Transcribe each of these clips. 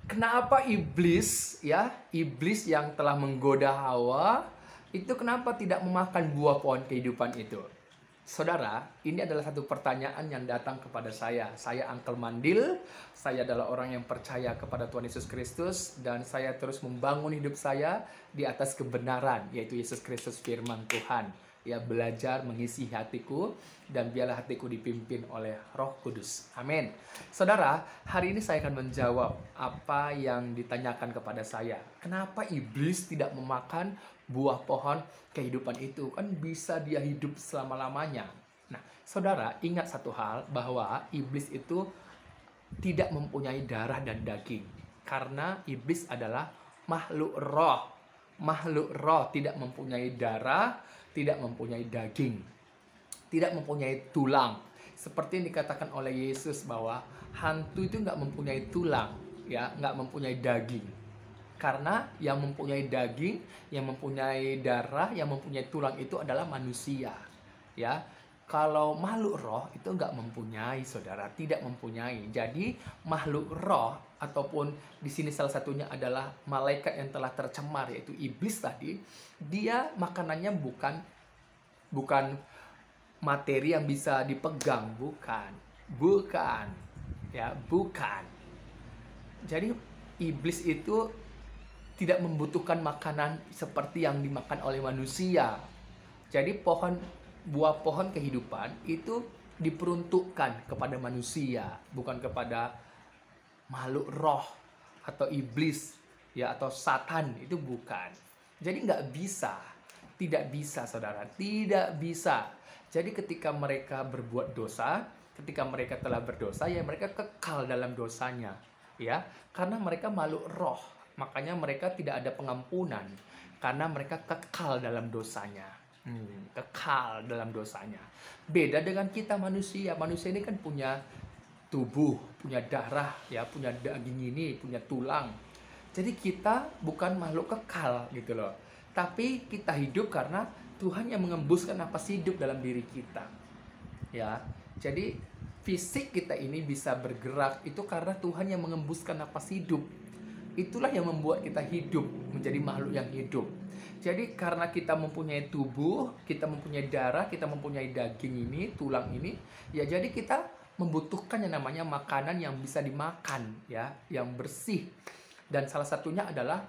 Kenapa iblis iblis yang telah menggoda Hawa itu kenapa tidak memakan buah pohon kehidupan itu? Saudara, ini adalah satu pertanyaan yang datang kepada saya. Saya Uncle Mandil, saya adalah orang yang percaya kepada Tuhan Yesus Kristus dan saya terus membangun hidup saya di atas kebenaran, yaitu Yesus Kristus firman Tuhan. Ya, belajar mengisi hatiku dan biarlah hatiku dipimpin oleh Roh Kudus. Amin. Saudara, hari ini saya akan menjawab apa yang ditanyakan kepada saya. Kenapa iblis tidak memakan buah pohon kehidupan itu? Kan bisa dia hidup selama-lamanya. Nah, saudara, ingat satu hal bahwa iblis itu tidak mempunyai darah dan daging. Karena iblis adalah makhluk roh. Makhluk roh tidak mempunyai darah, tidak mempunyai daging, tidak mempunyai tulang. Seperti yang dikatakan oleh Yesus bahwa hantu itu nggak mempunyai tulang, ya, nggak mempunyai daging. Karena yang mempunyai daging, yang mempunyai darah, yang mempunyai tulang itu adalah manusia, ya. Kalau makhluk roh itu nggak mempunyai, saudara, tidak mempunyai. Jadi makhluk roh ataupun di sini salah satunya adalah malaikat yang telah tercemar, yaitu iblis tadi. Dia makanannya bukan materi yang bisa dipegang, bukan, ya, bukan. Jadi iblis itu tidak membutuhkan makanan seperti yang dimakan oleh manusia. Jadi buah pohon kehidupan itu diperuntukkan kepada manusia, bukan kepada makhluk roh atau iblis, ya, atau satan, itu bukan. Jadi tidak bisa, saudara, tidak bisa. Jadi ketika mereka berbuat dosa, ketika mereka telah berdosa, ya mereka kekal dalam dosanya, ya, karena mereka makhluk roh, makanya mereka tidak ada pengampunan, karena mereka kekal dalam dosanya. Kekal dalam dosanya. Beda dengan kita manusia. Manusia ini kan punya tubuh, punya darah, ya, punya daging ini, punya tulang. Jadi kita bukan makhluk kekal gitu loh. Tapi kita hidup karena Tuhan yang mengembuskan napas hidup dalam diri kita. Ya. Jadi fisik kita ini bisa bergerak itu karena Tuhan yang mengembuskan napas hidup. Itulah yang membuat kita hidup, menjadi makhluk yang hidup. Jadi karena kita mempunyai tubuh, kita mempunyai darah, kita mempunyai daging ini, tulang ini, ya jadi kita membutuhkan yang namanya makanan yang bisa dimakan, ya, yang bersih. Dan salah satunya adalah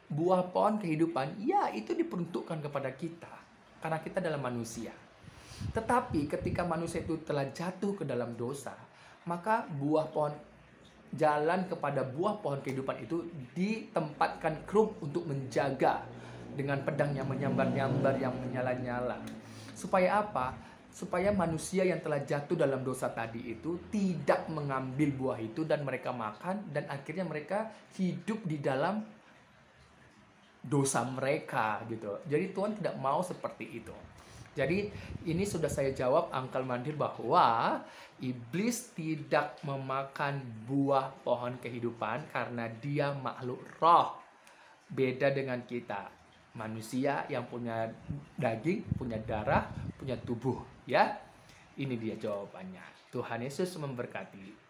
buah pohon kehidupan, ya, itu diperuntukkan kepada kita karena kita adalah manusia. Tetapi ketika manusia itu telah jatuh ke dalam dosa, maka jalan kepada buah pohon kehidupan itu ditempatkan kerup untuk menjaga dengan pedang yang menyambar-nyambar, yang menyala-nyala. Supaya apa? Supaya manusia yang telah jatuh dalam dosa tadi itu tidak mengambil buah itu dan mereka makan, dan akhirnya mereka hidup di dalam dosa mereka gitu. Jadi Tuhan tidak mau seperti itu. Jadi ini sudah saya jawab Uncle Mandil bahwa iblis tidak memakan buah pohon kehidupan karena dia makhluk roh. Beda dengan kita, manusia yang punya daging, punya darah, punya tubuh, ya. Ini dia jawabannya. Tuhan Yesus memberkati.